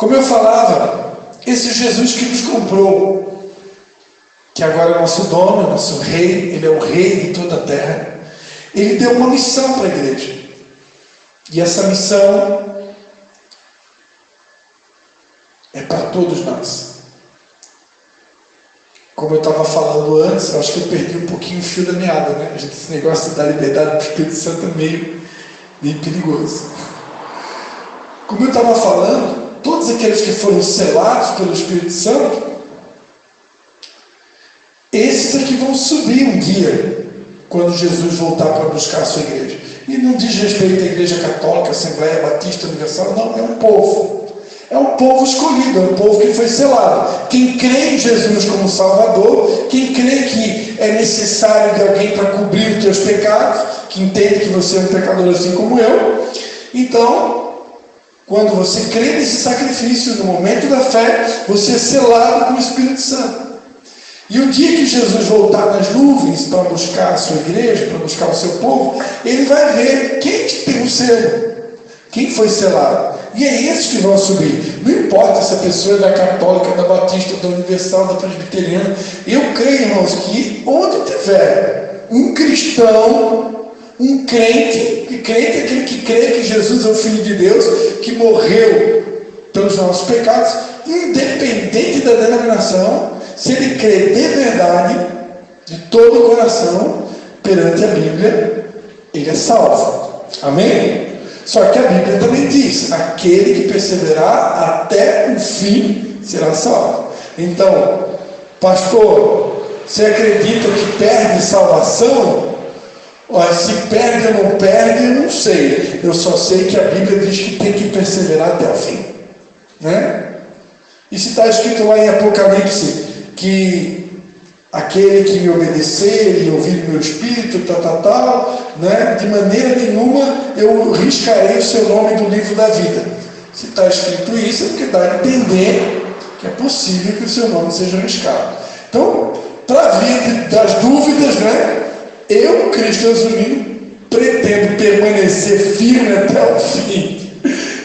Como eu falava, esse Jesus que nos comprou, que agora é nosso dono, nosso rei, ele é o rei de toda a terra, ele deu uma missão para a igreja. E essa missão é para todos nós. Como eu estava falando antes, eu acho que eu perdi um pouquinho o fio da meada, né? Esse negócio de dar liberdade para o Espírito Santo é meio perigoso. Como eu estava falando, todos aqueles que foram selados pelo Espírito Santo, esses é que vão subir um dia, quando Jesus voltar para buscar a sua igreja. E não diz respeito à Igreja Católica, Assembleia Batista Universal, não, é um povo. É um povo escolhido, é um povo que foi selado. Quem crê em Jesus como Salvador, quem crê que é necessário de alguém para cobrir os teus pecados, que entende que você é um pecador assim como eu. Então, quando você crê nesse sacrifício, no momento da fé, você é selado com o Espírito Santo. E o dia que Jesus voltar nas nuvens para buscar a sua igreja, para buscar o seu povo, ele vai ver quem que tem o selo, quem foi selado. E é esses que vão subir. Não importa se a pessoa é da Católica, da Batista, da Universal, da Presbiteriana. Eu creio, irmãos, que onde tiver um cristão, um crente é aquele que crê que Jesus é o Filho de Deus, que morreu pelos nossos pecados, independente da denominação, se ele crê de verdade, de todo o coração, perante a Bíblia, ele é salvo. Amém? Só que a Bíblia também diz: aquele que perseverar até o fim será salvo. Então, pastor, você acredita que perde salvação? Olha, se perde ou não perde, eu não sei. Eu só sei que a Bíblia diz que tem que perseverar até o fim, né? E se está escrito lá em Apocalipse que aquele que me obedecer e ouvir meu espírito, né? De maneira nenhuma eu riscarei o seu nome do livro da vida. Se está escrito isso, é porque dá a entender que é possível que o seu nome seja riscado. Então, para a vida das dúvidas, né? Eu, Cristo Azulino, pretendo permanecer firme até o fim.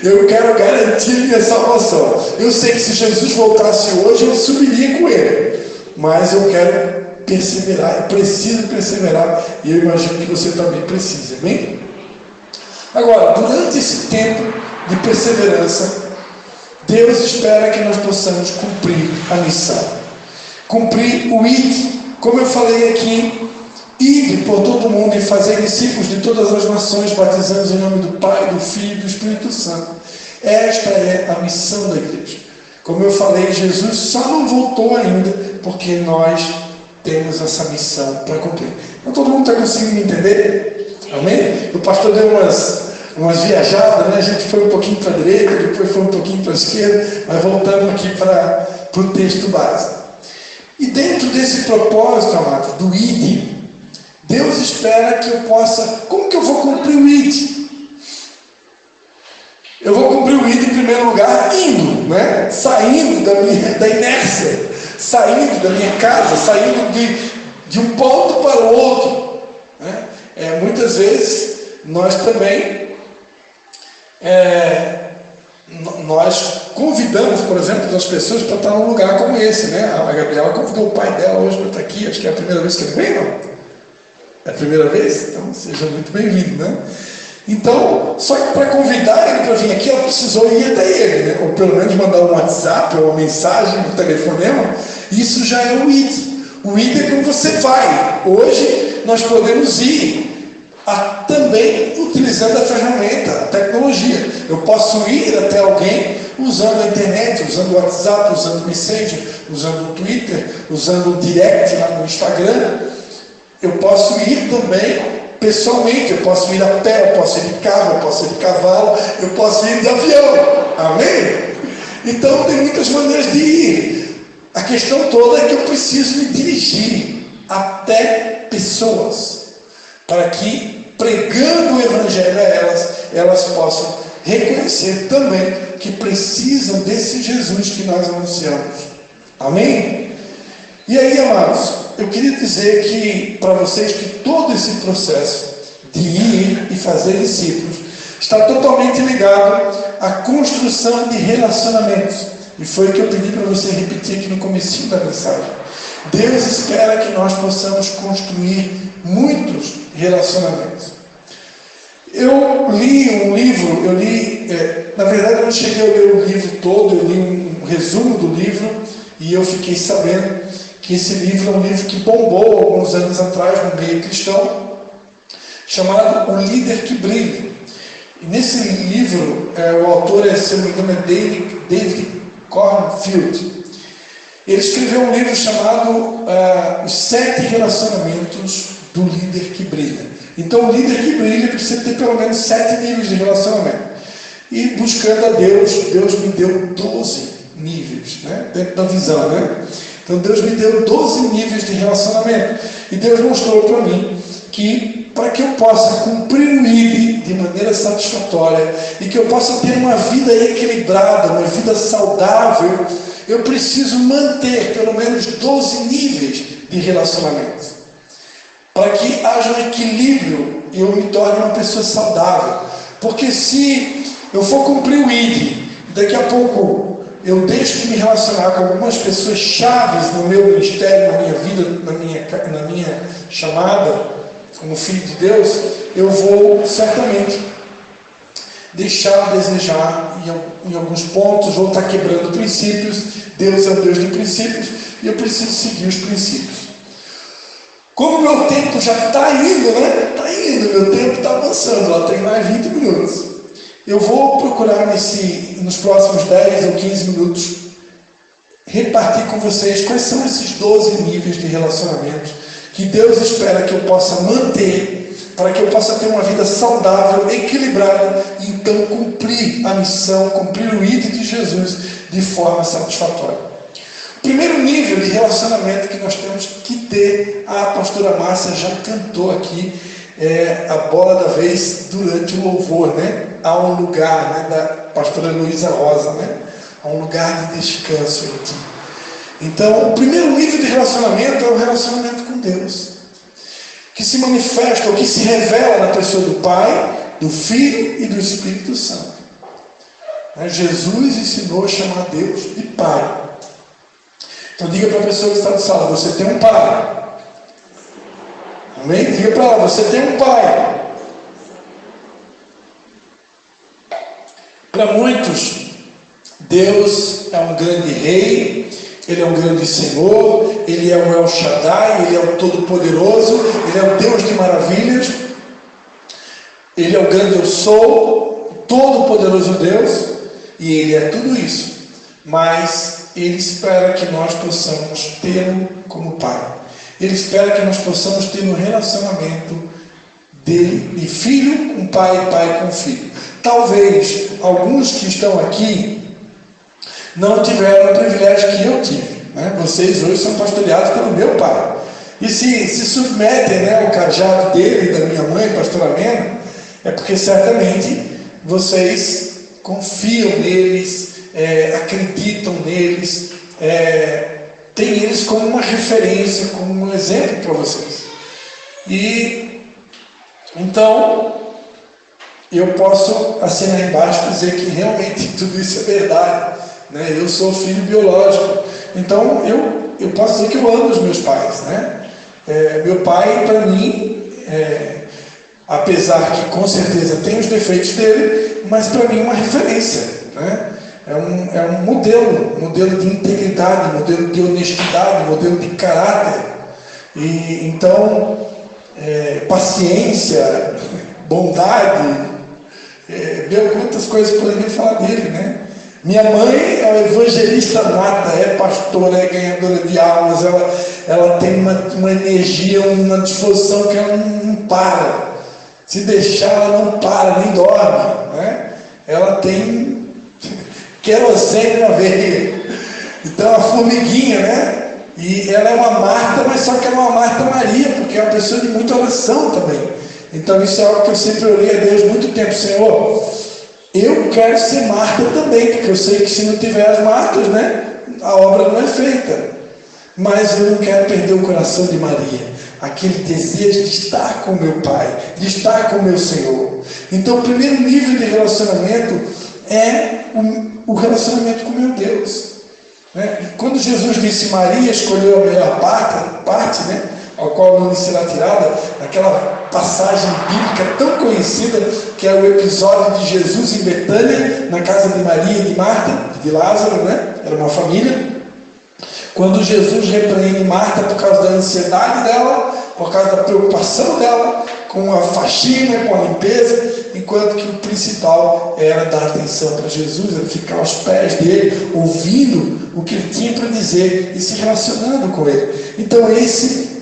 Eu quero garantir minha salvação. Eu sei que se Jesus voltasse hoje, eu subiria com ele. Mas eu quero perseverar, eu preciso perseverar. E eu imagino que você também precisa, amém? Agora, durante esse tempo de perseverança, Deus espera que nós possamos cumprir a missão. Cumprir o ID. Como eu falei aqui, ide por todo mundo e fazer discípulos de todas as nações, batizando em nome do Pai, do Filho e do Espírito Santo. Esta é a missão da igreja. Como eu falei, Jesus só não voltou ainda, porque nós temos essa missão para cumprir. Então todo mundo está conseguindo me entender? Amém? O pastor deu umas viajadas, né? A gente foi um pouquinho para a direita, depois foi um pouquinho para a esquerda, mas voltamos aqui para o texto base. E dentro desse propósito, amados, do ID, Deus espera que eu possa... Como que eu vou cumprir o ID? Eu vou cumprir o ID em primeiro lugar indo, né? Saindo da inércia, saindo da minha casa, saindo de um ponto para o outro, né? Muitas vezes nós também nós convidamos, por exemplo, as pessoas para estar num lugar como esse, né? A Gabriela convidou o pai dela hoje para estar aqui. Acho que é a primeira vez que ele vem, não? É a primeira vez? Então seja muito bem-vindo, né? Então, só que para convidar ele para vir aqui, ela precisou ir até ele, né? Ou pelo menos mandar um WhatsApp ou uma mensagem, um telefonema. Isso já é o ID. O ID é quando você vai. Hoje nós podemos ir também utilizando a ferramenta, a tecnologia. Eu posso ir até alguém usando a internet, usando o WhatsApp, usando o Messenger, usando o Twitter, usando o Direct lá no Instagram. Eu posso ir também pessoalmente, eu posso ir a pé, eu posso ir de carro, eu posso ir de cavalo, eu posso ir de avião. Amém? Então tem muitas maneiras de ir. A questão toda é que eu preciso me dirigir até pessoas, para que, pregando o Evangelho a elas possam reconhecer também que precisam desse Jesus que nós anunciamos. Amém? E aí, amados, eu queria dizer que para vocês que todo esse processo de ir e fazer discípulos está totalmente ligado à construção de relacionamentos. E foi o que eu pedi para você repetir aqui no comecinho da mensagem. Deus espera que nós possamos construir muitos relacionamentos. Eu li um livro, na verdade eu não cheguei a ler o livro todo, eu li um resumo do livro e eu fiquei sabendo que esse livro é um livro que bombou alguns anos atrás no meio cristão, chamado O Líder que Brilha. E nesse livro, o autor, se eu não me engano, é David Cornfield. Ele escreveu um livro chamado Os 7 Relacionamentos do Líder que Brilha. Então, o líder que brilha precisa ter pelo menos 7 níveis de relacionamento. E buscando a Deus, Deus me deu 12 níveis, né? Dentro da visão, né? Então, Deus me deu 12 níveis de relacionamento. E Deus mostrou para mim que, para que eu possa cumprir o ID de maneira satisfatória e que eu possa ter uma vida equilibrada, uma vida saudável, eu preciso manter pelo menos 12 níveis de relacionamento. Para que haja um equilíbrio e eu me torne uma pessoa saudável. Porque se eu for cumprir o ID, daqui a pouco eu deixo de me relacionar com algumas pessoas chaves no meu ministério, na minha vida, na minha chamada, como filho de Deus, eu vou certamente deixar a desejar em alguns pontos, vou estar quebrando princípios. Deus é um Deus de princípios e eu preciso seguir os princípios. Como o meu tempo já está indo, né? Está indo, meu tempo está avançando, lá tem mais 20 minutos. Eu vou procurar nos próximos 10 ou 15 minutos repartir com vocês quais são esses 12 níveis de relacionamentos que Deus espera que eu possa manter, para que eu possa ter uma vida saudável, equilibrada, e então cumprir a missão, cumprir o ID de Jesus de forma satisfatória. O primeiro nível de relacionamento que nós temos que ter, a pastora Márcia já cantou aqui, a bola da vez durante o louvor, né? Há um lugar, né, da pastora Luísa Rosa, né? Há um lugar de descanso em ti. Então, o primeiro nível de relacionamento é o relacionamento com Deus, que se manifesta, ou que se revela na pessoa do Pai, do Filho e do Espírito Santo. Jesus ensinou a chamar Deus de Pai. Então diga para a pessoa que está na sala, você tem um pai. Amém? Diga para ela, você tem um pai. Para muitos, Deus é um grande rei, Ele é um grande Senhor, Ele é o El Shaddai, Ele é o Todo-Poderoso, Ele é o Deus de maravilhas, Ele é o grande Eu Sou, Todo-Poderoso Deus, e Ele é tudo isso. Mas Ele espera que nós possamos tê-lo como Pai. Ele espera que nós possamos ter um relacionamento dele de filho com pai, pai com filho. Talvez alguns que estão aqui não tiveram o privilégio que eu tive, né? Vocês hoje são pastoreados pelo meu pai. E se submetem, né, ao cajado dele e da minha mãe, pastora Mena, é porque certamente vocês confiam neles, acreditam neles, têm eles como uma referência, como um exemplo para vocês. E então eu posso assinar embaixo e dizer que realmente tudo isso é verdade, né? Eu sou filho biológico, então eu posso dizer que eu amo os meus pais, né? Meu pai, para mim, apesar que com certeza tem os defeitos dele, mas para mim é uma referência, né? É um modelo de integridade, modelo de honestidade, modelo de caráter. E então, paciência, bondade, quantas coisas podemos falar dele, né? Minha mãe é evangelista nata, é pastora, é ganhadora de almas, ela tem uma energia, uma disposição que ela não para. Se deixar, ela não para, nem dorme, né? Ela tem querosene na veia. Então, a formiguinha, né? E ela é uma Marta, mas só que ela é uma Marta Maria, porque é uma pessoa de muita oração também. Então, isso é algo que eu sempre orei a Deus muito tempo. Senhor, eu quero ser Marta também, porque eu sei que se não tiver as Martas, né, a obra não é feita. Mas eu não quero perder o coração de Maria. aquele desejo de estar com meu Pai, de estar com meu Senhor. Então o primeiro nível de relacionamento é o relacionamento com meu Deus. Quando Jesus disse Maria escolheu a melhor parte, ao qual não lhe será tirada, aquela passagem bíblica tão conhecida, que é o episódio de Jesus em Betânia, na casa de Maria e de Marta, de Lázaro, era uma família. Quando Jesus repreende Marta por causa da ansiedade dela, por causa da preocupação dela com a faxina, com a limpeza, enquanto que o principal era dar atenção para Jesus, era ficar aos pés dele, ouvindo o que ele tinha para dizer e se relacionando com ele. Então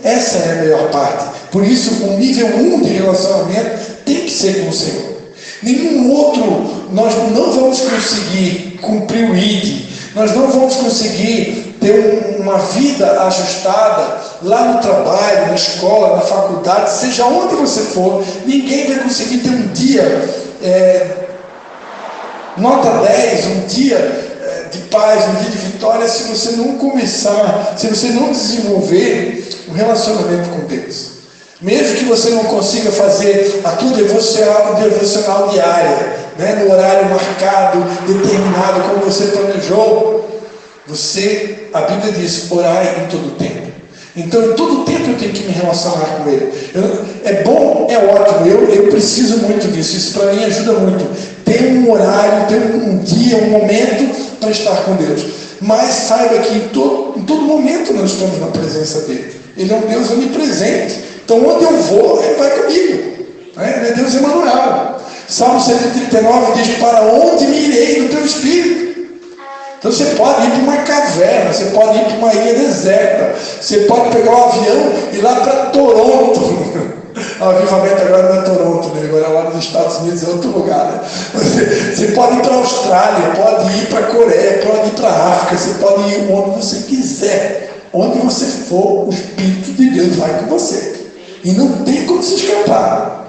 essa é a melhor parte. Por isso o nível 1 de relacionamento tem que ser com o Senhor. Nenhum outro, nós não vamos conseguir cumprir o ID, nós não vamos conseguir ter uma vida ajustada lá no trabalho, na escola, na faculdade, seja onde você for. Ninguém vai conseguir ter um dia nota 10, um dia de paz, um dia de vitória, se você não começar, se você não desenvolver um relacionamento com Deus. Mesmo que você não consiga fazer a tua devocional diária, no horário marcado, determinado, como você planejou, a Bíblia diz, orai em todo o tempo. Então, em todo o tempo eu tenho que me relacionar com Ele. É bom, é ótimo, eu preciso muito disso, isso para mim ajuda muito. Ter um horário, ter um dia, um momento para estar com Deus. Mas saiba que em todo momento nós estamos na presença dEle. Ele é um Deus onipresente. Então, onde eu vou, Ele vai comigo. Ele é Deus Emanuel. Salmo 139 diz, para onde me irei no teu Espírito? Então você pode ir para uma caverna, você pode ir para uma ilha deserta, você pode pegar um avião e ir lá para Toronto. O avivamento agora não é Toronto, agora lá nos Estados Unidos é outro lugar. Você pode ir para a Austrália, pode ir para a Coreia, pode ir para a África, você pode ir onde você quiser. Onde você for, o Espírito de Deus vai com você. E não tem como se escapar.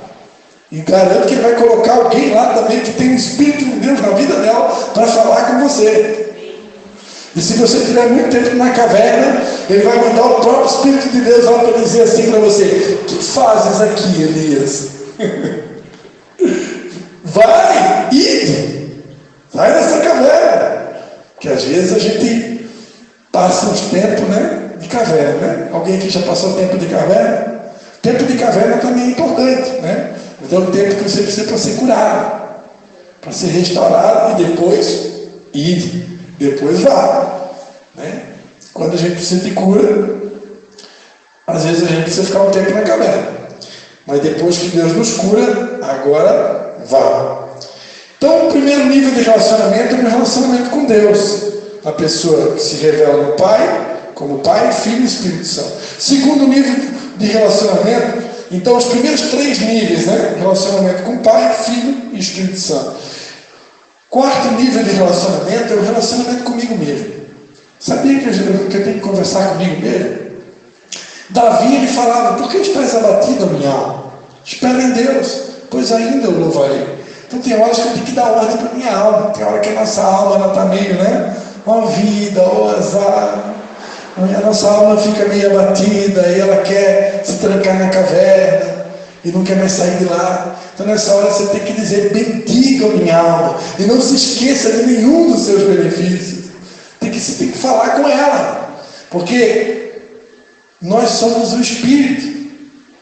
E garanto que Ele vai colocar alguém lá também que tem o Espírito de Deus na vida dela para falar com você. E se você tiver muito tempo na caverna, Ele vai mandar o próprio Espírito de Deus lá para dizer assim para você: o que fazes aqui, Elias? Vai, ide, sai dessa caverna. Que às vezes a gente passa uns tempos de caverna. Alguém aqui já passou tempo de caverna? Tempo de caverna também é importante. Então o tempo que você precisa para ser curado, para ser restaurado, e depois ide. Depois vá. Quando a gente precisa de cura, às vezes a gente precisa ficar um tempo na caverna. Mas depois que Deus nos cura, agora vá. Então o primeiro nível de relacionamento é o relacionamento com Deus. A pessoa que se revela no Pai, como Pai, Filho e Espírito Santo. Segundo nível de relacionamento, então os primeiros 3 níveis, relacionamento com Pai, Filho e Espírito Santo. Quarto nível de relacionamento é o relacionamento comigo mesmo. Sabia que eu tenho que conversar comigo mesmo? Davi, ele falava, por que estás abatido, a minha alma? Espera em Deus, pois ainda eu louvarei. Então tem horas que eu tenho que dar ordem para a minha alma. Tem hora que a nossa alma está meio, ó vida, ó azar. A nossa alma fica meio abatida e ela quer se trancar na caverna e não quer mais sair de lá. Então nessa hora você tem que dizer, bendiga a minha alma, e não se esqueça de nenhum dos seus benefícios. Você tem que falar com ela, porque nós somos o Espírito.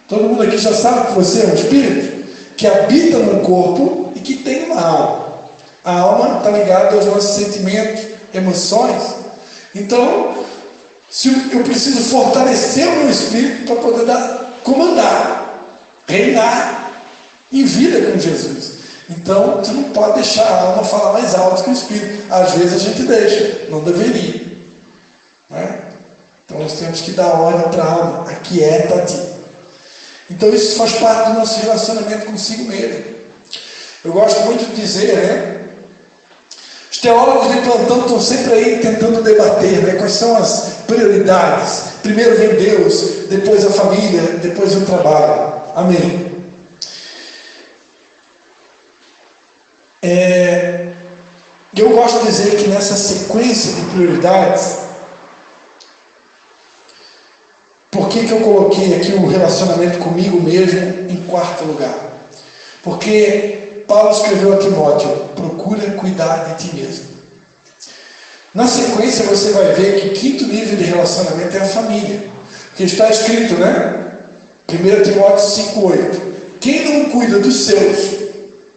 Todo mundo aqui já sabe que você é um Espírito, que habita no corpo e que tem uma alma. A alma está ligada aos nossos sentimentos, emoções. Então, eu preciso fortalecer o meu Espírito para poder comandar, reinar em vida com Jesus. Então, você não pode deixar a alma falar mais alto que o Espírito. Às vezes a gente deixa, não deveria. Então nós temos que dar ordem para a alma, aquieta-te. Então isso faz parte do nosso relacionamento consigo mesmo. Eu gosto muito de dizer, os teólogos de plantão estão sempre aí tentando debater, quais são as prioridades. Primeiro vem Deus, depois a família, depois o trabalho. Amém. Eu gosto de dizer que nessa sequência de prioridades, porque que eu coloquei aqui o relacionamento comigo mesmo em quarto lugar? Porque Paulo escreveu a Timóteo: procura cuidar de ti mesmo. Na sequência você vai ver que o quinto nível de relacionamento é a família. Que está escrito, né? 1 Timóteo 5,8. Quem não cuida dos seus,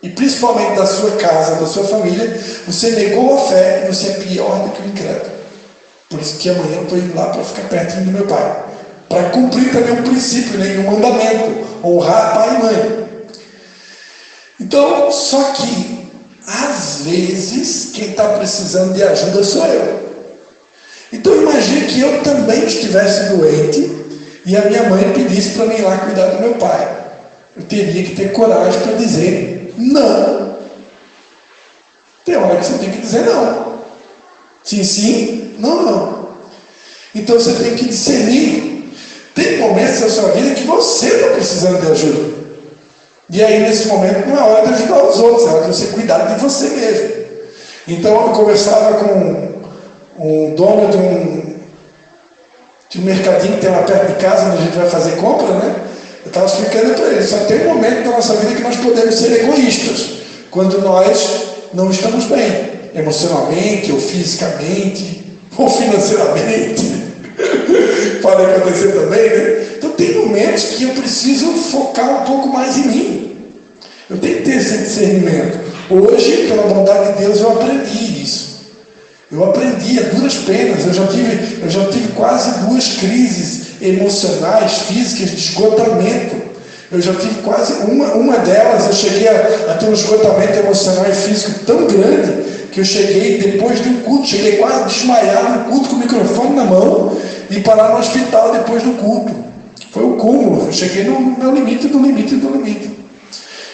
e principalmente da sua casa, da sua família, você negou a fé e você é pior do que o incrédulo. Por isso que amanhã eu estou indo lá para ficar pertinho do meu pai. Para cumprir também um princípio, né? Um mandamento. Honrar pai e mãe. Então, só que, às vezes, quem está precisando de ajuda sou eu. Então, imagine que eu também estivesse doente e a minha mãe pedisse para mim ir lá cuidar do meu pai. Eu teria que ter coragem para dizer não. Tem hora que você tem que dizer não. Sim, sim, não, não. Então, você tem que discernir. Tem momentos da sua vida que você está precisando de ajuda. E aí, nesse momento, não é hora de ajudar os outros, é hora de você cuidar de você mesmo. Então, eu conversava com um dono de um mercadinho que tem lá perto de casa, onde a gente vai fazer compra, né? Eu estava explicando para ele, só tem um momento da nossa vida que nós podemos ser egoístas, quando nós não estamos bem, emocionalmente, ou fisicamente, ou financeiramente. Pode acontecer também, né? Então tem momentos que eu preciso focar um pouco mais em mim. Eu tenho que ter esse discernimento. Hoje, pela bondade de Deus, eu aprendi isso. Eu aprendi a duras penas. Eu já tive quase 2 crises emocionais, físicas, de esgotamento. Eu já tive quase uma delas, eu cheguei a ter um esgotamento emocional e físico tão grande que eu cheguei, depois de um culto, cheguei quase desmaiado no culto com o microfone na mão e parar no hospital depois do culto. Foi o cúmulo, eu cheguei no meu limite, do limite, do limite.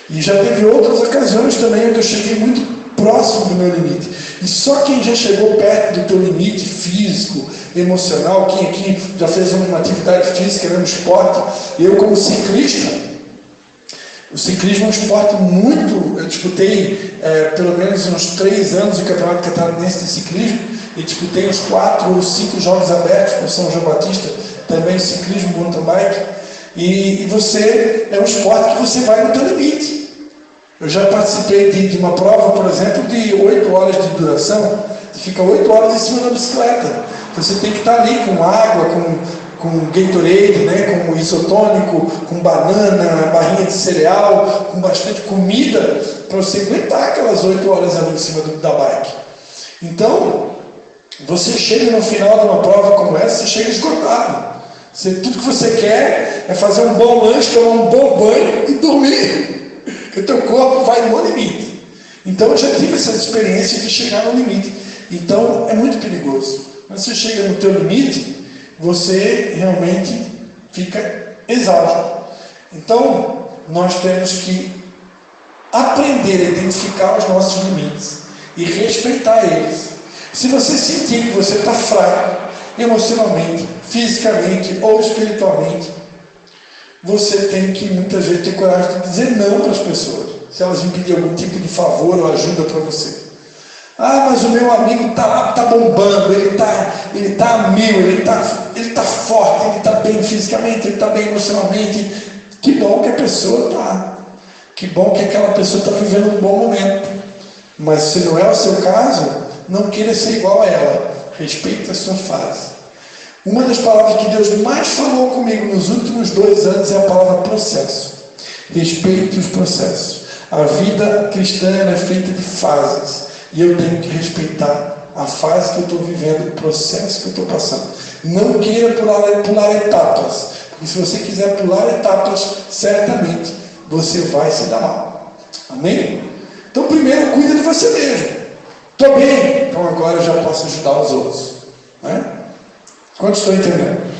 E já teve outras ocasiões também onde eu cheguei muito próximo do meu limite. E só quem já chegou perto do teu limite físico, emocional, quem aqui já fez uma atividade física, né, um esporte, eu como ciclista, o ciclismo é um esporte muito... Eu disputei pelo menos uns 3 anos o Campeonato Catarinense de Ciclismo e disputei uns 4 ou 5 jogos abertos por São João Batista, também ciclismo, mountain bike. E você é um esporte que você vai no teu limite. Eu já participei de uma prova, por exemplo, de 8 horas de duração. Você fica 8 horas em cima da bicicleta. Você tem que estar ali com água, com Gatorade, né, com isotônico, com banana, barrinha de cereal, com bastante comida, para você aguentar aquelas 8 horas ali em cima da bike. Então, você chega no final de uma prova como essa, você chega esgotado. Tudo que você quer é fazer um bom lanche, tomar um bom banho e dormir. Porque o teu corpo vai no limite. Então, eu já tive essa experiência de chegar no limite. Então, é muito perigoso. Quando você chega no teu limite, você realmente fica exausto. Então, nós temos que aprender a identificar os nossos limites e respeitar eles. Se você sentir que você está fraco, emocionalmente, fisicamente ou espiritualmente, você tem que muitas vezes ter coragem de dizer não para as pessoas, se elas me pedirem algum tipo de favor ou ajuda para você. Ah, mas o meu amigo está bombando, ele tá a mil, ele tá forte, ele está bem fisicamente, ele está bem emocionalmente. Que bom que a pessoa está. Que bom que aquela pessoa está vivendo um bom momento. Mas se não é o seu caso, não queira ser igual a ela. Respeite a sua fase. Uma das palavras que Deus mais falou comigo nos últimos 2 anos é a palavra processo. Respeite os processos. A vida cristã é feita de fases. E eu tenho que respeitar a fase que eu estou vivendo, o processo que eu estou passando. Não queira pular etapas. Porque se você quiser pular etapas, certamente você vai se dar mal. Amém? Então primeiro, cuida de você mesmo. Estou bem, então agora eu já posso ajudar os outros. Né? Quantos estão entendendo?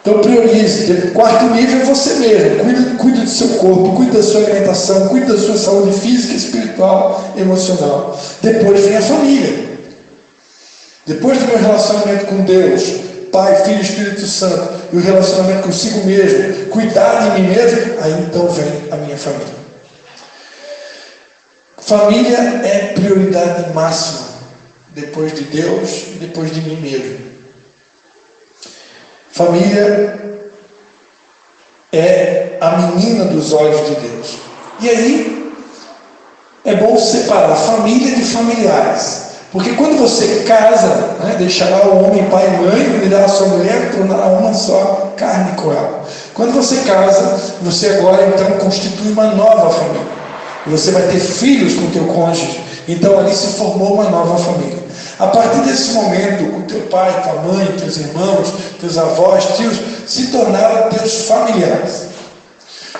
Então priorize. O 4º nível é você mesmo. Cuide do seu corpo, cuide da sua alimentação, cuide da sua saúde física, espiritual, emocional. Depois vem a família. Depois do meu relacionamento com Deus, Pai, Filho e Espírito Santo, e o relacionamento consigo mesmo, cuidar de mim mesmo, aí então vem a minha família. Família é prioridade máxima, depois de Deus e depois de mim mesmo. Família é a menina dos olhos de Deus. E aí, é bom separar família de familiares. Porque quando você casa, né, deixará o homem pai e mãe, unirá a sua mulher, tornará uma só carne com ela. Quando você casa, você agora então constitui uma nova família. E você vai ter filhos com o teu cônjuge. Então ali se formou uma nova família. A partir desse momento, o teu pai, tua mãe, teus irmãos, teus avós, tios, se tornaram teus familiares.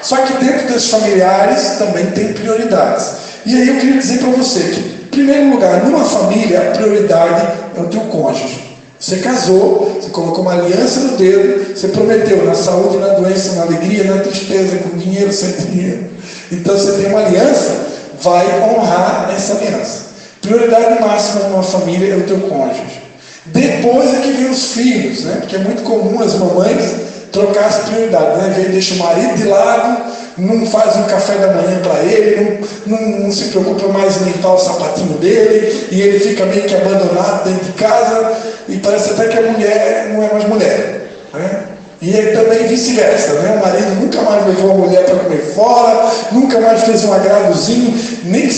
Só que dentro desses familiares também tem prioridades. E aí eu queria dizer para você que, em primeiro lugar, numa família, a prioridade é o teu cônjuge. Você casou, você colocou uma aliança no dedo, você prometeu na saúde, na doença, na alegria, na tristeza, com dinheiro, sem dinheiro. Então você tem uma aliança, vai honrar essa aliança. Prioridade máxima numa família é o teu cônjuge. Depois é que vem os filhos, né? Porque é muito comum as mamães trocar as prioridades, né? Vem, deixa o marido de lado, não faz um café da manhã para ele, não se preocupa mais em limpar o sapatinho dele, e ele fica meio que abandonado dentro de casa, e parece até que a mulher não é mais mulher, né? E também vice-versa, né? O marido nunca mais levou a mulher para comer fora, nunca mais fez um agradozinho,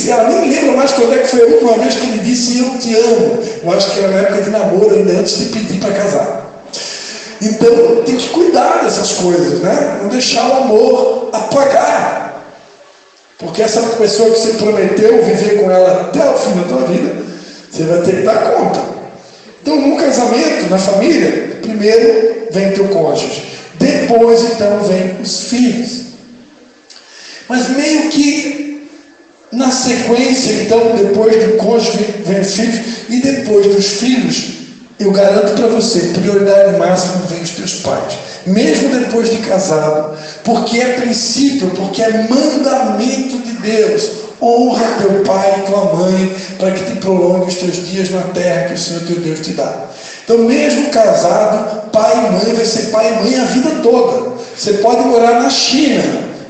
ela nem lembra mais quando é que foi a última vez que ele disse eu te amo. Eu acho que era na época de namoro, ainda antes de pedir para casar. Então tem que cuidar dessas coisas, né? Não deixar o amor apagar. Porque essa pessoa que você prometeu viver com ela até o fim da tua vida, você vai ter que dar conta. Então, num casamento, na família, primeiro vem teu cônjuge, depois então vem os filhos. Mas meio que na sequência, então, depois do cônjuge vem os filhos, e depois dos filhos, eu garanto para você, prioridade máxima vem os teus pais, mesmo depois de casado, porque é princípio, porque é mandamento de Deus. Honra teu pai e tua mãe, para que te prolongue os teus dias na terra que o Senhor teu Deus te dá. Então, mesmo casado, pai e mãe vai ser pai e mãe a vida toda. Você pode morar na China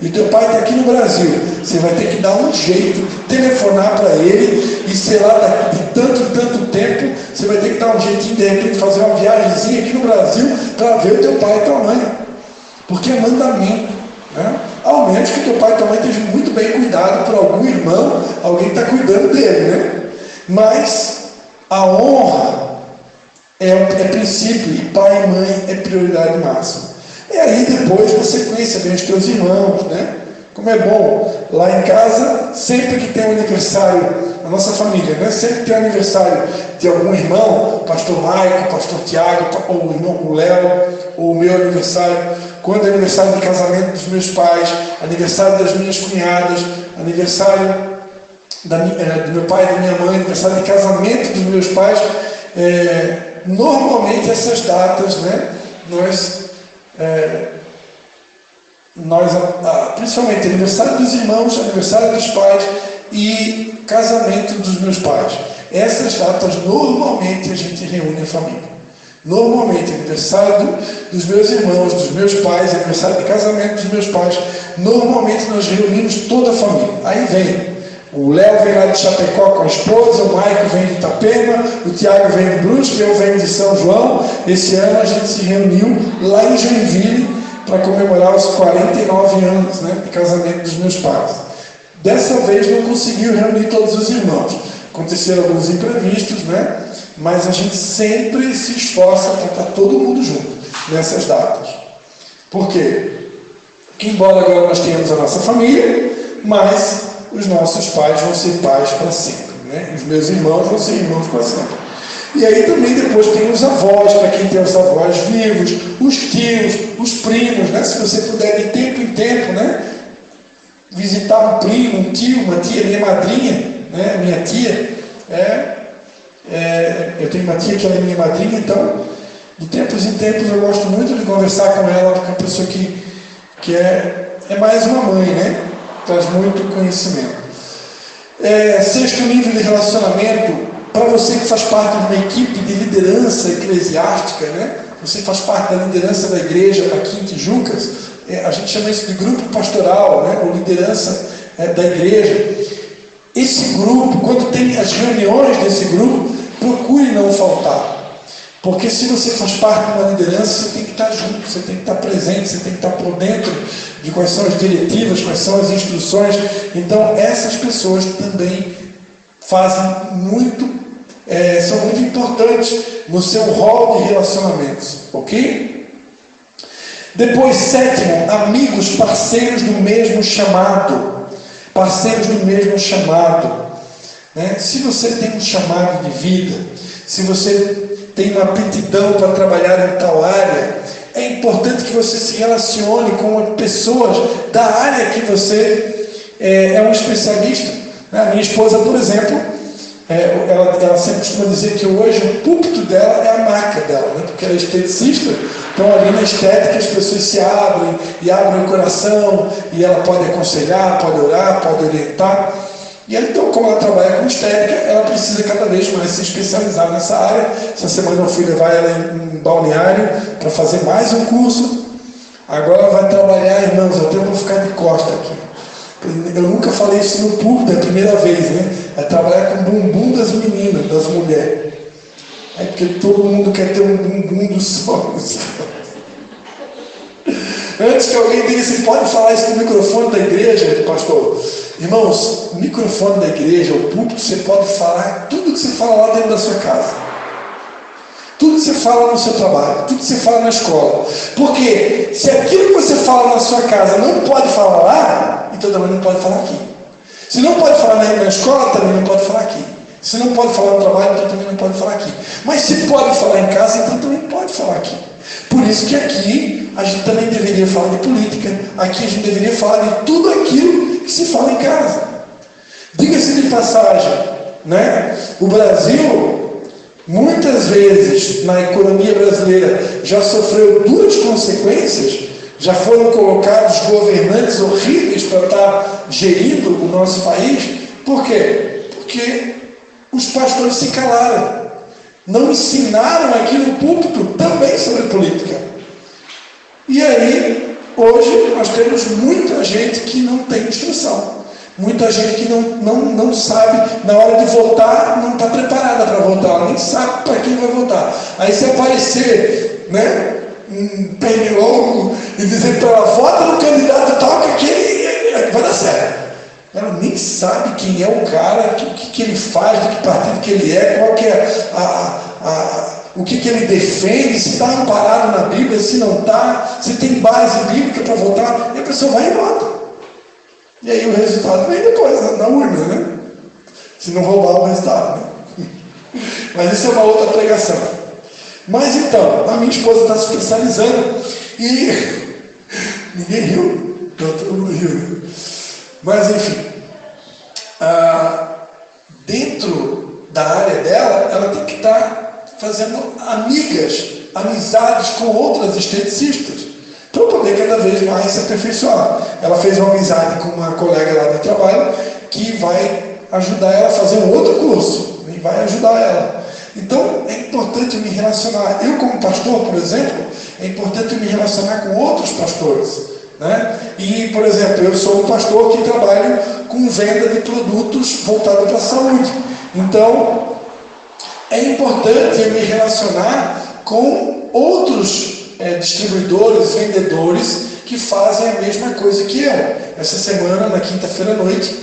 e teu pai está aqui no Brasil. Você vai ter que dar um jeito de telefonar para ele e, sei lá, daqui de tanto tempo, você vai ter que dar um jeitinho de repente fazer uma viagemzinha aqui no Brasil para ver o teu pai e tua mãe. Porque é mandamento, né? Ao menos que teu pai e tua mãe estejam muito bem cuidados por algum irmão, alguém está cuidando dele, né? Mas a honra é princípio, e pai e mãe é prioridade máxima. E aí depois, na sequência, vem os teus irmãos, né? Como é bom, lá em casa, sempre que tem um aniversário, na nossa família, né? Sempre que tem aniversário de algum irmão, pastor Maico, pastor Tiago, ou o irmão Léo, ou o meu aniversário, quando é aniversário de casamento dos meus pais, aniversário das minhas cunhadas, aniversário do meu pai e da minha mãe, aniversário de casamento dos meus pais, normalmente essas datas, né, principalmente aniversário dos irmãos, aniversário dos pais e casamento dos meus pais. Essas datas normalmente a gente reúne a família. Normalmente, aniversário dos meus irmãos, dos meus pais, aniversário de casamento dos meus pais, normalmente nós reunimos toda a família. Aí vem o Léo vem lá de Chapecó com a esposa, o Maico vem de Itapema, o Tiago vem de Brusque, eu venho de São João. Esse ano a gente se reuniu lá em Joinville para comemorar os 49 anos, né, de casamento dos meus pais. Dessa vez não conseguiu reunir todos os irmãos. Aconteceram alguns imprevistos, né? Mas a gente sempre se esforça para estar todo mundo junto nessas datas. Por quê? Porque embora agora nós tenhamos a nossa família, mas os nossos pais vão ser pais para sempre, né? Os meus irmãos vão ser irmãos para sempre. E aí também depois tem os avós, para quem tem os avós vivos, os tios, os primos, né? Se você puder de tempo em tempo, né? Visitar um primo, um tio, uma tia, minha madrinha, né? Minha tia, eu tenho uma tia que ela é minha madrinha, então de tempos em tempos eu gosto muito de conversar com ela, porque é uma pessoa que é mais uma mãe, né? Traz muito conhecimento. Sexto nível de relacionamento, para você que faz parte de uma equipe de liderança eclesiástica, né? Você faz parte da liderança da igreja aqui em Tijucas, a gente chama isso de grupo pastoral, né? Ou liderança da igreja. Esse grupo, quando tem as reuniões desse grupo, procure não faltar. Porque se você faz parte de uma liderança, você tem que estar junto, você tem que estar presente, você tem que estar por dentro de quais são as diretivas, quais são as instruções. Então, essas pessoas também fazem muito, são muito importantes no seu rol de relacionamentos, ok? Depois, sétimo, amigos, parceiros do mesmo chamado. Parceiros do mesmo chamado. Né? Se você tem um chamado de vida, se você tem uma aptidão para trabalhar em tal área, é importante que você se relacione com pessoas da área que você é um especialista. A minha esposa, por exemplo, ela sempre costuma dizer que hoje o púlpito dela é a marca dela, né? Porque ela é esteticista, então ali na estética as pessoas se abrem e abrem o coração, e ela pode aconselhar, pode orar, pode orientar. E então, como ela trabalha com estética, ela precisa cada vez mais se especializar nessa área. Essa semana eu fui levar ela em Balneário para fazer mais um curso. Agora ela vai trabalhar, irmãos, até eu vou ficar de costa aqui. Eu nunca falei isso no público, é a primeira vez, né? É trabalhar com o bumbum das meninas, das mulheres. É porque todo mundo quer ter um bumbum dos sonhos. Antes que alguém diga assim, pode falar isso no microfone da igreja, pastor? Irmãos, o microfone da igreja, o púlpito, você pode falar tudo que você fala lá dentro da sua casa. Tudo que você fala no seu trabalho, tudo que você fala na escola. Porque se aquilo que você fala na sua casa não pode falar lá, então também não pode falar aqui. Se não pode falar na escola, também não pode falar aqui. Se não pode falar no trabalho, então também não pode falar aqui. Mas se pode falar em casa, então também pode falar aqui. Por isso que aqui a gente também deveria falar de política, aqui a gente deveria falar de tudo aquilo que se fala em casa. Diga-se de passagem, né? O Brasil, muitas vezes na economia brasileira, já sofreu duras consequências, já foram colocados governantes horríveis para estar gerindo o nosso país. Por quê? Porque os pastores se calaram. Não ensinaram aqui no púlpito também sobre política. E aí, hoje, nós temos muita gente que não tem instrução. Muita gente que não sabe, na hora de votar, não está preparada para votar, nem sabe para quem vai votar. Aí se aparecer, né, um pernilongo e dizer para ela, vota no candidato tal, que aquele vai dar certo. Ela nem sabe quem é o cara, o que ele faz, de que partido que ele é, qual que é o que ele defende, se está amparado na Bíblia, se não está, se tem base bíblica para votar, e a pessoa vai e vota. E aí o resultado vem depois, na urna, né? Se não roubar o resultado, né? Mas isso é uma outra pregação. Mas então, a minha esposa está se especializando e ninguém riu, todo mundo riu. Mas enfim, dentro da área dela, ela tem que estar fazendo amizades com outras esteticistas, para poder cada vez mais se aperfeiçoar. Ela fez uma amizade com uma colega lá do trabalho, que vai ajudar ela a fazer um outro curso, e vai ajudar ela. Então, é importante eu me relacionar. Eu, como pastor, por exemplo, é importante eu me relacionar com outros pastores. Né? E, por exemplo, eu sou um pastor que trabalho com venda de produtos voltados para a saúde. Então, é importante eu me relacionar com outros distribuidores, vendedores que fazem a mesma coisa que eu. Essa semana, na quinta-feira à noite,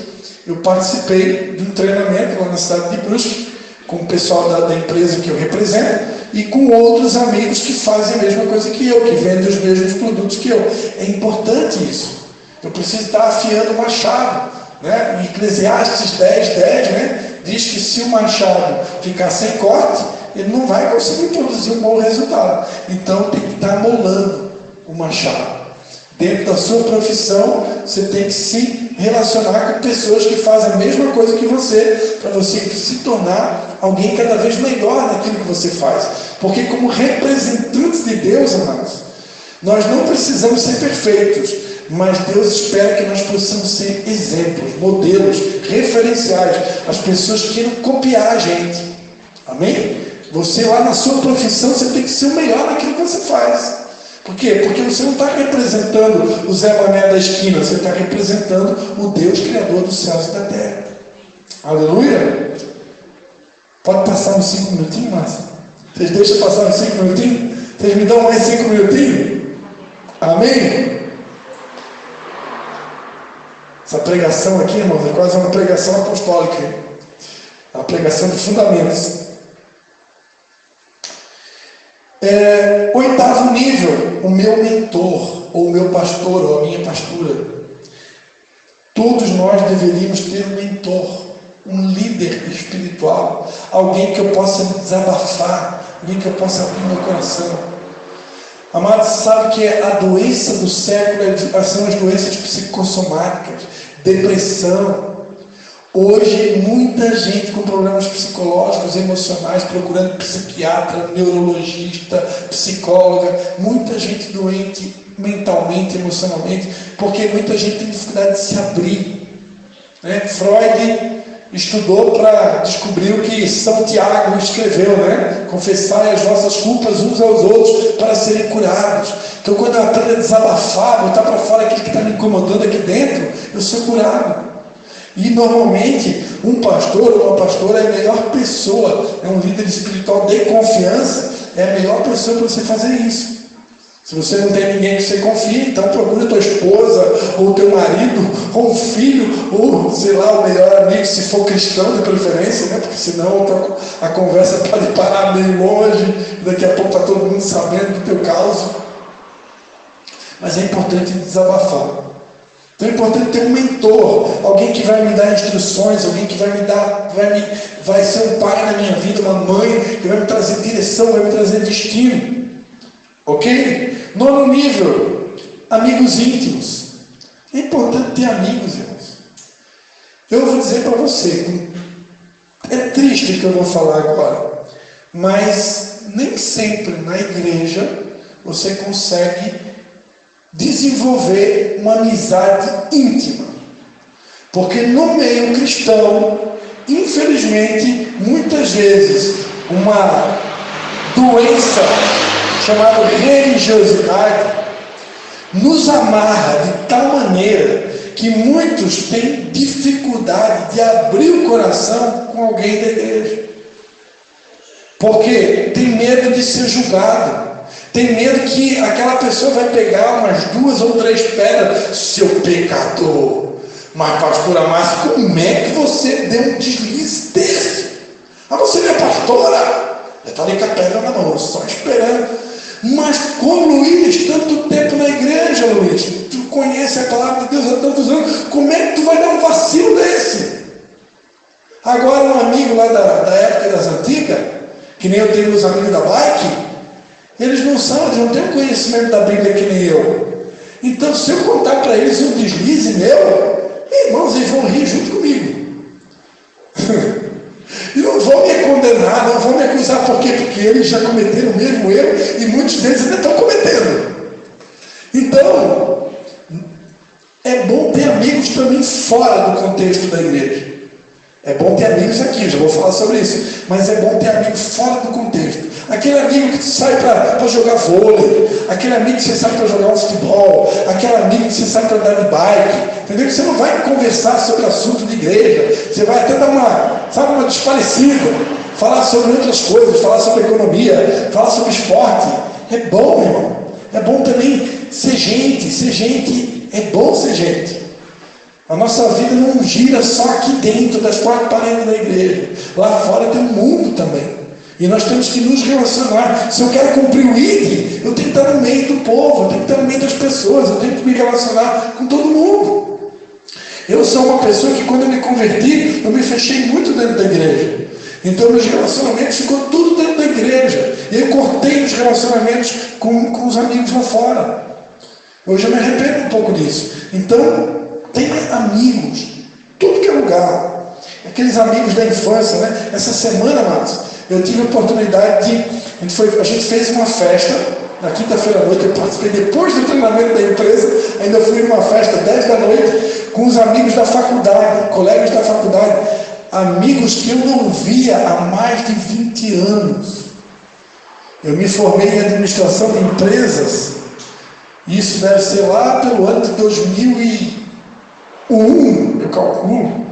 eu participei de um treinamento lá na cidade de Brusque, com o pessoal da empresa que eu represento e com outros amigos que fazem a mesma coisa que eu, que vendem os mesmos produtos que eu. É importante isso. Eu preciso estar afiando o machado. Né? Em Eclesiastes 10, né? Diz que se o machado ficar sem corte, ele não vai conseguir produzir um bom resultado. Então tem que estar molando o machado. Dentro da sua profissão, você tem que se relacionar com pessoas que fazem a mesma coisa que você, para você se tornar alguém cada vez melhor naquilo que você faz. Porque como representantes de Deus, amados, nós não precisamos ser perfeitos, mas Deus espera que nós possamos ser exemplos, modelos, referenciais. As pessoas queiram copiar a gente. Amém? Você lá na sua profissão, você tem que ser o melhor naquilo que você faz. Por quê? Porque você não está representando o Zé Mané da esquina, você está representando o Deus Criador dos céus e da terra. Aleluia? Pode passar uns 5 minutinhos, Márcia? Vocês deixam passar uns 5 minutinhos? Vocês me dão mais 5 minutinhos? Amém? Essa pregação aqui, irmãos, é quase uma pregação apostólica. A pregação de fundamentos. Oitavo nível, o meu mentor, ou o meu pastor, ou a minha pastora. Todos nós deveríamos ter um mentor, um líder espiritual, alguém que eu possa me desabafar, alguém que eu possa abrir meu coração. Amados, sabe que a doença do século são as doenças psicossomáticas, depressão. Hoje, muita gente com problemas psicológicos, emocionais, procurando psiquiatra, neurologista, psicóloga, muita gente doente mentalmente, emocionalmente, porque muita gente tem dificuldade de se abrir. Né? Freud estudou para descobrir o que São Tiago escreveu, né? Confessai as vossas culpas uns aos outros para serem curados. Então, quando eu aprendo a desabafar, botar para fora aquilo que está me incomodando aqui dentro, eu sou curado. E normalmente um pastor ou uma pastora é a melhor pessoa, é um líder espiritual de confiança, é a melhor pessoa para você fazer isso. Se você não tem ninguém que você confie, então procura tua esposa, ou teu marido, ou um filho, ou sei lá, o melhor amigo, se for cristão de preferência, né? Porque senão a conversa pode parar meio longe, daqui a pouco está todo mundo sabendo do teu caso. Mas é importante desabafar. Então é importante ter um mentor, alguém que vai me dar instruções, alguém que vai ser um pai na minha vida, uma mãe, que vai me trazer direção, vai me trazer destino. Ok? Nono nível, amigos íntimos. É importante ter amigos, irmãos. Eu vou dizer para você, é triste o que eu vou falar agora, mas nem sempre na igreja você consegue desenvolver uma amizade íntima. Porque no meio cristão, infelizmente, muitas vezes, uma doença chamada religiosidade nos amarra de tal maneira que muitos têm dificuldade de abrir o coração com alguém da igreja. Porque tem medo de ser julgado. Tem medo que aquela pessoa vai pegar umas 2 ou 3 pedras. Seu pecador. Mas, pastora Márcia, como é que você deu um deslize desse? Ah, você não é pastora? Eu estou ali com a pedra na mão, só esperando. Mas com Luiz, tanto tempo na igreja, Luiz, tu conhece a palavra de Deus há tantos anos, como é que tu vai dar um vacilo desse? Agora um amigo lá da época das antigas, que nem eu tenho meus amigos da bike, eles não têm o conhecimento da Bíblia que nem eu. Então, se eu contar para eles um deslize meu, irmãos, eles vão rir junto comigo. E não vão me condenar, não vão me acusar. Por quê? Porque eles já cometeram o mesmo erro e muitos deles ainda estão cometendo. Então, é bom ter amigos também fora do contexto da igreja. É bom ter amigos aqui, já vou falar sobre isso. Mas é bom ter amigos fora do contexto. Aquele amigo que sai para jogar vôlei, aquele amigo que você sai para jogar um futebol, aquele amigo que você sai para andar de bike, entendeu? Você não vai conversar sobre assunto de igreja, você vai até dar uma desparecida, falar sobre outras coisas, falar sobre economia, falar sobre esporte. É bom, irmão. É bom também ser gente, é bom ser gente. A nossa vida não gira só aqui dentro das 4 paredes da igreja. Lá fora tem um mundo também. E nós temos que nos relacionar. Se eu quero cumprir o ID, eu tenho que estar no meio do povo, eu tenho que estar no meio das pessoas, eu tenho que me relacionar com todo mundo. Eu sou uma pessoa que quando eu me converti, eu me fechei muito dentro da igreja. Então meus relacionamentos ficou tudo dentro da igreja. E eu cortei os relacionamentos com os amigos lá fora. Hoje eu me arrependo um pouco disso. Então, tenha amigos, tudo que é lugar. Aqueles amigos da infância, né? Essa semana, Marcos, eu tive a oportunidade de... A gente fez uma festa, na quinta-feira à noite, eu participei depois do treinamento da empresa, ainda fui numa festa, 10 da noite, com os amigos da faculdade, colegas da faculdade, amigos que eu não via há mais de 20 anos. Eu me formei em administração de empresas, isso deve ser lá pelo ano de 2001, eu calculo,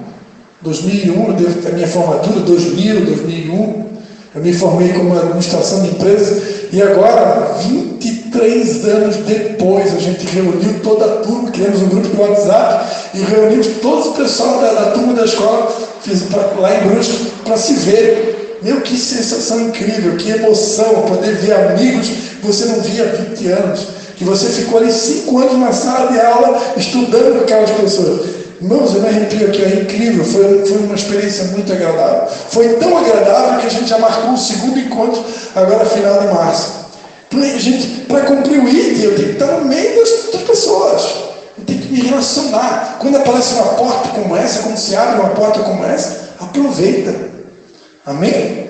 2001, a minha formatura, 2000, 2001, Eu me formei como administração de empresas e agora, 23 anos depois, a gente reuniu toda a turma, criamos um grupo de WhatsApp e reunimos todo o pessoal da turma da escola, lá em Brusque, para se ver. Meu, que sensação incrível, que emoção poder ver amigos que você não via há 20 anos, que você ficou ali 5 anos na sala de aula estudando com aquelas pessoas. Irmãos, eu me arrepio aqui, é incrível, foi uma experiência muito agradável. Foi tão agradável que a gente já marcou o segundo encontro, agora final de março. Para cumprir o item, eu tenho que estar no meio das pessoas. Eu tenho que me relacionar. Quando aparece uma porta como essa, quando se abre uma porta como essa, aproveita. Amém?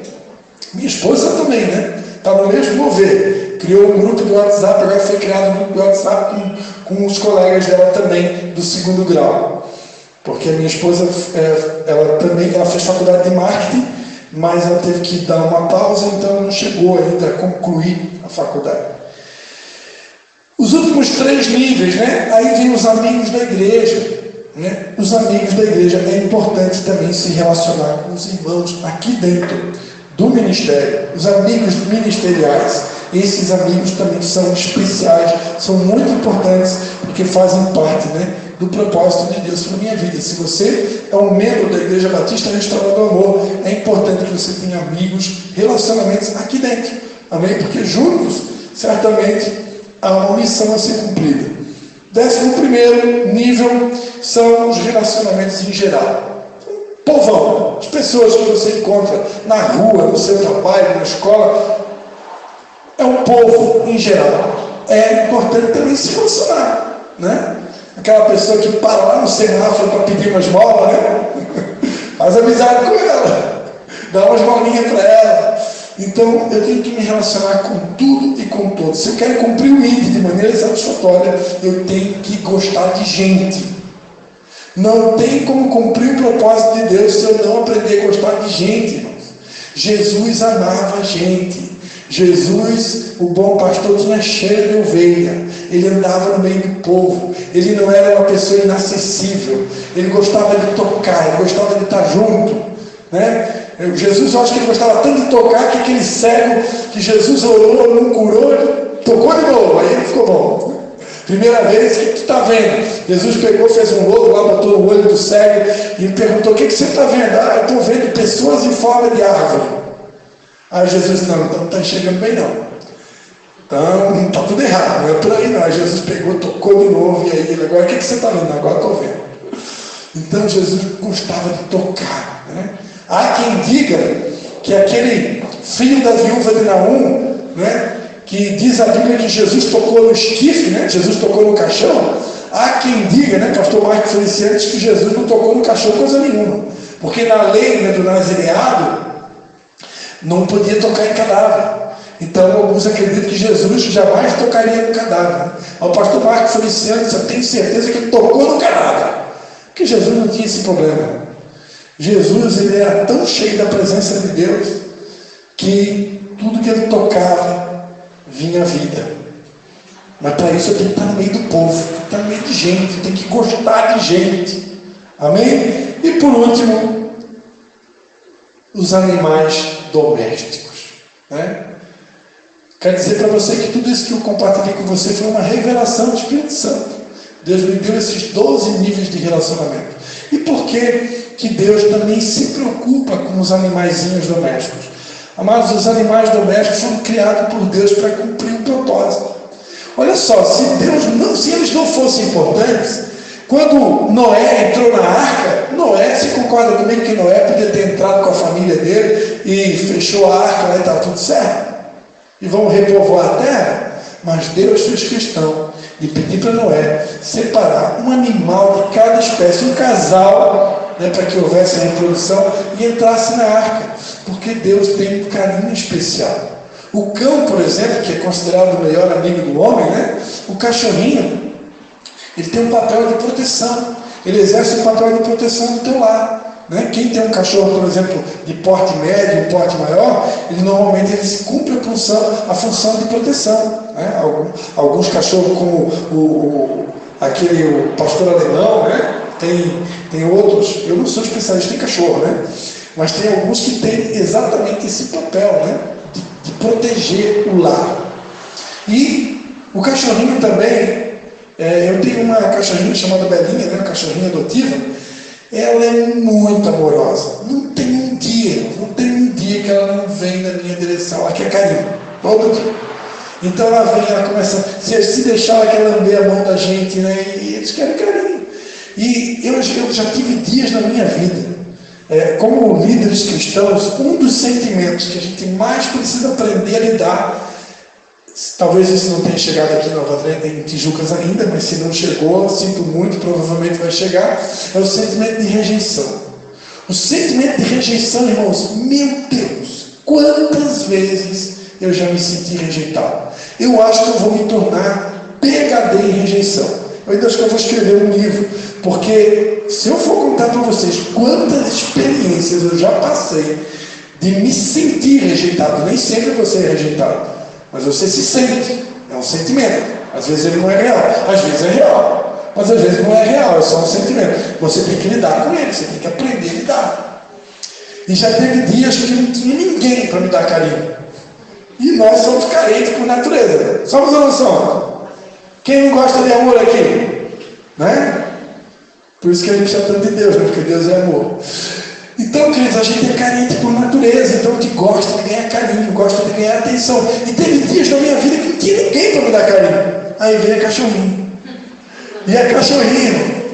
Minha esposa também, né? Está no mesmo mover. Criou um grupo de WhatsApp, agora foi criado um grupo de WhatsApp com os colegas dela também, do segundo grau. Porque a minha esposa, ela fez faculdade de marketing, mas ela teve que dar uma pausa, então não chegou ainda a concluir a faculdade. Os últimos 3 níveis, né? Aí vem os amigos da igreja. Né? Os amigos da igreja, é importante também se relacionar com os irmãos aqui dentro do ministério. Os amigos ministeriais, esses amigos também são especiais, são muito importantes, porque fazem parte, né, do propósito de Deus para a minha vida. Se você é um membro da Igreja Batista Restaurada do Amor, é importante que você tenha amigos, relacionamentos aqui dentro. Amém? Porque juntos, certamente, há uma missão a ser cumprida. 11º nível são os relacionamentos em geral. Povão, as pessoas que você encontra na rua, no seu trabalho, na escola, é um povo em geral. É importante também se relacionar, né? Aquela pessoa que para lá no semáforo para pedir uma esmola, né? Faz amizade com ela, dá uma esmolinha para ela. Então, eu tenho que me relacionar com tudo e com todos. Se eu quero cumprir o ID de maneira satisfatória, eu tenho que gostar de gente. Não tem como cumprir o propósito de Deus se eu não aprender a gostar de gente, irmãos. Jesus amava a gente. Jesus, o bom pastor, tinha cheiro de ovelha. Ele andava no meio do povo. Ele não era uma pessoa inacessível. Ele gostava de tocar, ele gostava de estar junto, né? Jesus, eu acho que ele gostava tanto de tocar que aquele cego que Jesus orou, não curou, ele tocou de novo, aí ele ficou bom. Primeira vez, o que tu está vendo? Jesus pegou, fez um rolo lá, botou no olho do cego e ele perguntou: o que você está vendo? Ah, eu estou vendo pessoas em forma de árvore. Aí Jesus disse: não está enxergando bem não. Então, está tudo errado, não é por aí não. Aí Jesus pegou, tocou de novo, e aí ele: agora o que você está vendo? Agora estou vendo. Então Jesus gostava de tocar, né? Há quem diga que aquele filho da viúva de Naum, né, que diz a Bíblia que Jesus tocou no esquife, né, Jesus tocou no caixão. Há quem diga, né, pastor Marcos Feliciantes, que Jesus não tocou no caixão coisa nenhuma, porque na lei, né, do nazireado não podia tocar em cadáver. Então alguns acreditam que Jesus jamais tocaria no cadáver. O pastor Marcos Feliciantes, eu tenho certeza que ele tocou no cadáver, porque Jesus não tinha esse problema. Jesus, ele era tão cheio da presença de Deus que tudo que ele tocava vinha vida. Mas para isso eu tenho que estar no meio do povo, tenho que estar no meio de gente, tenho que gostar de gente. Amém? E por último, os animais domésticos, né? Quero dizer para você que tudo isso que eu compartilhei com você foi uma revelação do Espírito Santo. Deus me deu esses 12 níveis de relacionamento. E por que Deus também se preocupa com os animaizinhos domésticos? Amados, os animais domésticos foram criados por Deus para cumprir um propósito. Olha só, se eles não fossem importantes, quando Noé entrou na arca, Noé, você concorda comigo que Noé podia ter entrado com a família dele e fechou a arca lá e está tudo certo? E vamos repovoar a terra? Mas Deus fez questão de pedir para Noé separar um animal de cada espécie, um casal, né, para que houvesse a reprodução e entrasse na arca, porque Deus tem um carinho especial. O cão, por exemplo, que é considerado o melhor amigo do homem, né, o cachorrinho, ele tem um papel de proteção, ele exerce um papel de proteção no teu lar. Né? Quem tem um cachorro, por exemplo, de porte médio, um porte maior, ele normalmente cumpre a função de proteção. Né? Alguns cachorros, como o pastor alemão, né? Tem outros, eu não sou especialista em cachorro, né? Mas tem alguns que têm exatamente esse papel, né? De proteger o lar. E o cachorrinho também, eu tenho uma cachorrinha chamada Belinha, né? Uma cachorrinha adotiva. Ela é muito amorosa. Não tem um dia que ela não vem na minha direção. Ela quer carinho, todo dia. Então ela vem, ela começa, se deixar, ela quer lamber a mão da gente, né? E eles querem carinho. E eu já tive dias na minha vida, como líderes cristãos, um dos sentimentos que a gente mais precisa aprender a lidar, talvez isso não tenha chegado aqui em Nova Trento, em Tijucas ainda, mas se não chegou, sinto muito, provavelmente vai chegar, é o sentimento de rejeição. O sentimento de rejeição, irmãos, meu Deus, quantas vezes eu já me senti rejeitado. Eu acho que eu vou me tornar PhD em rejeição. Eu ainda acho que eu vou escrever um livro, porque se eu for contar para vocês quantas experiências eu já passei de me sentir rejeitado, nem sempre você é rejeitado, mas você se sente, é um sentimento. Às vezes ele não é real, às vezes é real, mas às vezes não é real, é só um sentimento. Você tem que lidar com ele, você tem que aprender a lidar. E já teve dias que não tinha ninguém para me dar carinho. E nós somos carentes por natureza. Somos ou não somos? Quem não gosta de amor aqui? Né? Por isso que a gente chama tanto de Deus, né? Porque Deus é amor. Então, queridos, a gente é carente por natureza. Então, a gente gosta de ganhar carinho, gosta de ganhar atenção. E teve dias na minha vida que não tinha ninguém para me dar carinho. Aí veio a cachorrinho. E a cachorrinho,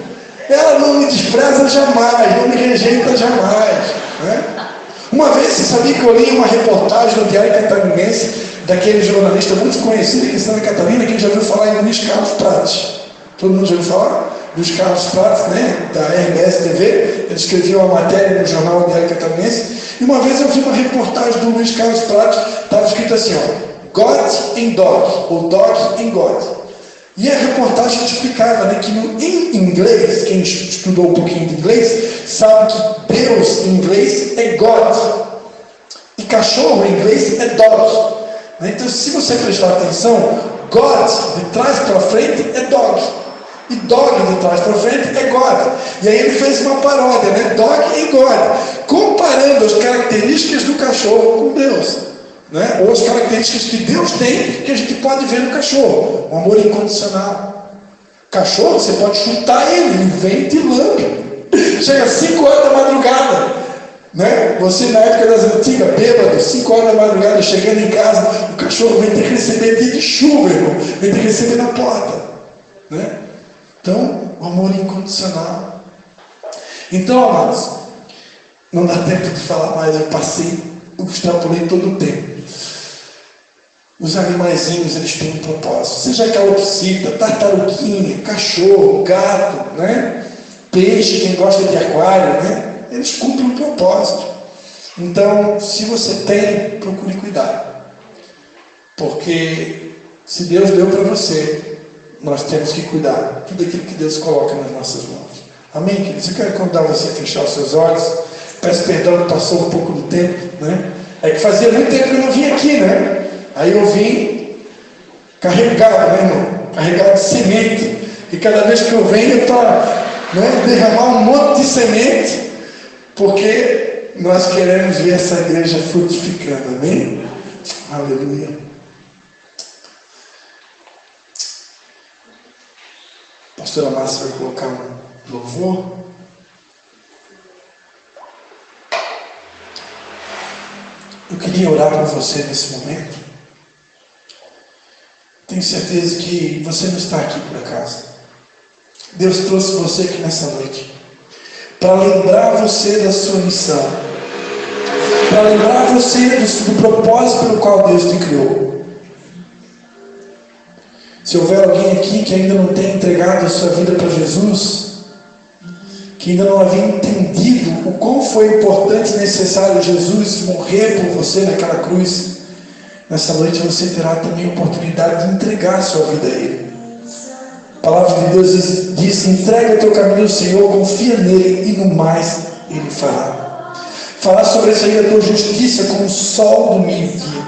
ela não me despreza jamais, não me rejeita jamais. Né? Uma vez, você sabia que eu li uma reportagem no Diário Catarinense, daquele jornalista muito conhecido aqui em Santa Catarina, que já ouviu falar em Luiz Carlos Prates. Todo mundo já ouviu falar? Luiz Carlos Prates, né, da RBS TV, ele escreveu uma matéria no jornal Diário Catarinense, e uma vez eu vi uma reportagem do Luiz Carlos Prates, estava escrito assim, God in Dog, ou Dog in God. E a reportagem explicava, né, que em inglês, quem estudou um pouquinho de inglês, sabe que Deus em inglês é God, e cachorro em inglês é dog. Então, se você prestar atenção, God de trás para frente é dog. E dog de trás para frente é God. E aí ele fez uma paródia, né? Dog e God, comparando as características do cachorro com Deus, né? Ou as características que Deus tem, que a gente pode ver no cachorro. Um amor incondicional. Cachorro, você pode chutar ele vem e te lambe. Chega às 5 horas da madrugada. Né? Você na época das antigas, bêbado, 5 horas da madrugada, chegando em casa, o cachorro vem ter que receber dia de chuva, irmão, vem ter que receber na porta. Né? Então, o amor incondicional. Então, amados, não dá tempo de falar mais, eu extrapolei todo o tempo. Os animaizinhos, eles têm um propósito, seja calopsita, tartaruguinha, cachorro, gato, né? Peixe, quem gosta de aquário, né? Eles cumprem um propósito. Então, se você tem, procure cuidar. Porque se Deus deu para você, nós temos que cuidar. Tudo aquilo que Deus coloca nas nossas mãos. Amém, queridos? Eu quero convidar você a fechar os seus olhos. Peço perdão que passou um pouco do tempo, né? É que fazia muito tempo que eu não vim aqui, né? Aí eu vim carregado, né, irmão? Carregado de semente. E cada vez que eu venho para derramar um monte de semente, porque nós queremos ver essa igreja frutificando, amém? Aleluia. A pastora Márcia vai colocar um louvor. Eu queria orar por você nesse momento. Tenho certeza que você não está aqui por acaso. Deus trouxe você aqui nessa noite para lembrar você da sua missão, para lembrar você do propósito pelo qual Deus te criou. Se houver alguém aqui que ainda não tenha entregado a sua vida para Jesus, que ainda não havia entendido o quão foi importante e necessário Jesus morrer por você naquela cruz, nessa noite você terá também a oportunidade de entregar a sua vida a Ele. A palavra de Deus diz: entrega o teu caminho ao Senhor, confia nele e no mais Ele fará. Fará sobre isso aí a tua justiça como o sol do meio-dia.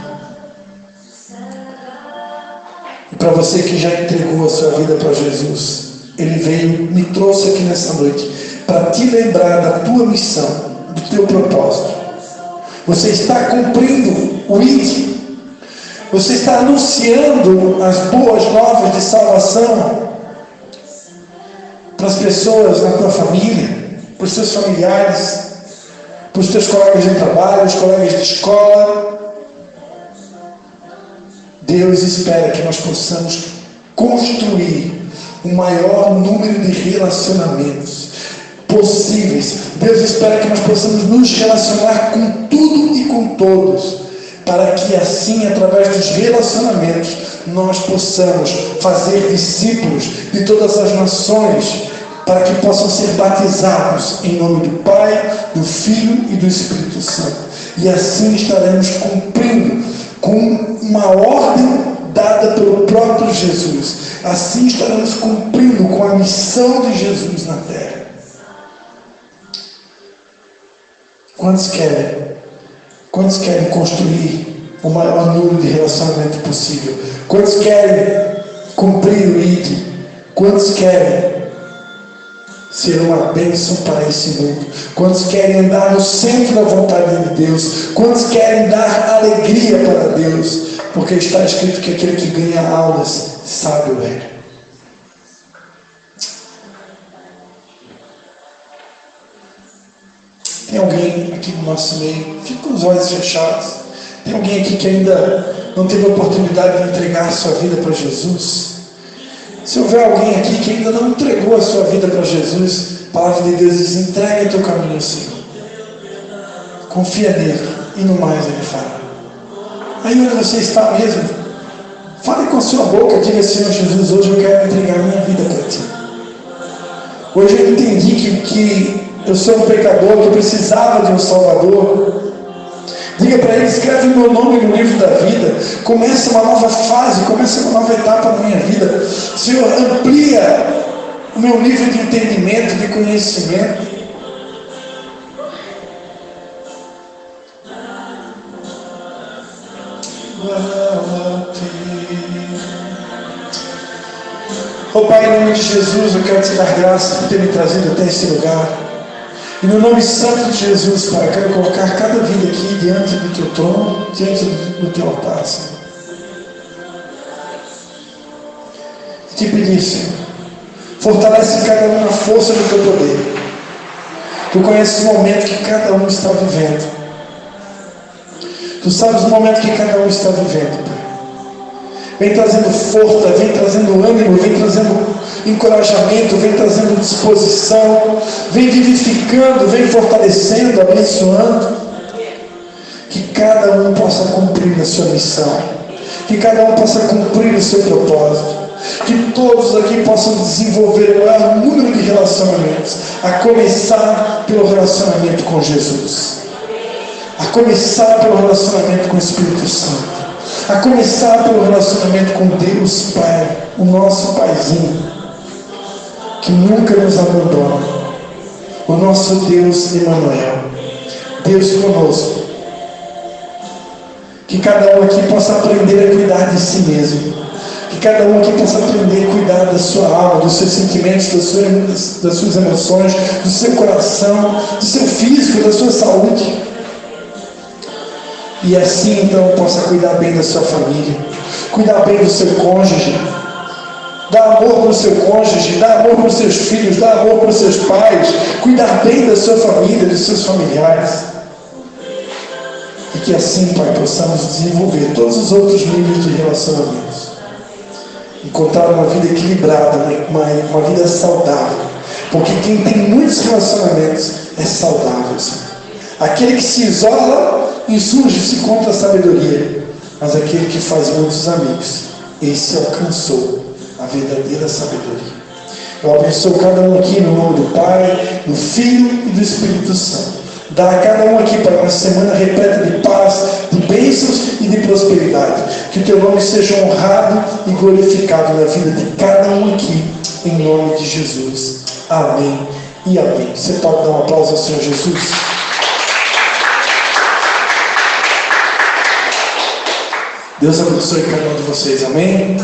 E para você que já entregou a sua vida para Jesus, Ele veio, me trouxe aqui nessa noite para te lembrar da tua missão do teu propósito. Você está cumprindo o ID. Você está anunciando as boas novas de salvação para as pessoas na tua família, para os seus familiares, para os teus colegas de trabalho, os colegas de escola. Deus espera que nós possamos construir o maior número de relacionamentos possíveis. Deus espera que nós possamos nos relacionar com tudo e com todos, para que assim, através dos relacionamentos, nós possamos fazer discípulos de todas as nações, para que possam ser batizados em nome do Pai, do Filho e do Espírito Santo. E assim estaremos cumprindo com uma ordem dada pelo próprio Jesus. Assim estaremos cumprindo com a missão de Jesus na terra. Quantos querem construir o maior número de relacionamento possível? Quantos querem cumprir o ID? Quantos querem ser uma bênção para esse mundo? Quantos querem andar no centro da vontade de Deus? Quantos querem dar alegria para Deus? Porque está escrito que aquele que ganha almas, sábio é. Tem alguém aqui no nosso meio, fica com os olhos fechados. Tem alguém aqui que ainda não teve a oportunidade de entregar a sua vida para Jesus? Se houver alguém aqui que ainda não entregou a sua vida para Jesus, a palavra de Deus diz: entregue o teu caminho ao Senhor. Confia nele e no mais ele fará. Aí onde você está mesmo, fale com a sua boca, diga: Senhor Jesus, hoje eu quero entregar a minha vida para Ti. Hoje eu entendi que eu sou um pecador, que eu precisava de um Salvador. Diga para ele: escreve o meu nome no livro da vida. Começa uma nova fase, começa uma nova etapa na minha vida. Senhor, amplia o meu nível de entendimento, de conhecimento. Oh Pai, em nome de Jesus, eu quero te dar graças por ter me trazido até esse lugar. E no nome santo de Jesus, Pai, eu quero colocar cada vida aqui diante do Teu trono, diante do Teu altar, Senhor. E te pedir, Senhor, fortalece cada um na força do Teu poder. Tu conheces o momento que cada um está vivendo. Tu sabes o momento que cada um está vivendo, Pai. Vem trazendo força, vem trazendo ânimo, vem trazendo encorajamento, vem trazendo disposição, vem vivificando, vem fortalecendo, abençoando. Que cada um possa cumprir a sua missão, que cada um possa cumprir o seu propósito, que todos aqui possam desenvolver o maior número de relacionamentos, a começar pelo relacionamento com Jesus, a começar pelo relacionamento com o Espírito Santo, a começar pelo relacionamento com Deus Pai, o nosso Paizinho, que nunca nos abandona, o nosso Deus Emmanuel, Deus conosco. Que cada um aqui possa aprender a cuidar de si mesmo, que cada um aqui possa aprender a cuidar da sua alma, dos seus sentimentos, das suas emoções, do seu coração, do seu físico, da sua saúde. E assim então possa cuidar bem da sua família, cuidar bem do seu cônjuge, dar amor para o seu cônjuge, dar amor para os seus filhos, dar amor para os seus pais, cuidar bem da sua família, dos seus familiares. E que assim, Pai, possamos desenvolver todos os outros níveis de relacionamentos, encontrar uma vida equilibrada, uma vida saudável, porque quem tem muitos relacionamentos é saudável, Senhor. Aquele que se isola insurge-se contra a sabedoria, mas aquele que faz muitos amigos, esse alcançou a verdadeira sabedoria. Eu abençoo cada um aqui no nome do Pai, do Filho e do Espírito Santo. Dá a cada um aqui para uma semana repleta de paz, de bênçãos e de prosperidade. Que o Teu nome seja honrado e glorificado na vida de cada um aqui, em nome de Jesus. Amém e amém. Você pode dar um aplauso ao Senhor Jesus? Deus abençoe cada um de vocês, amém?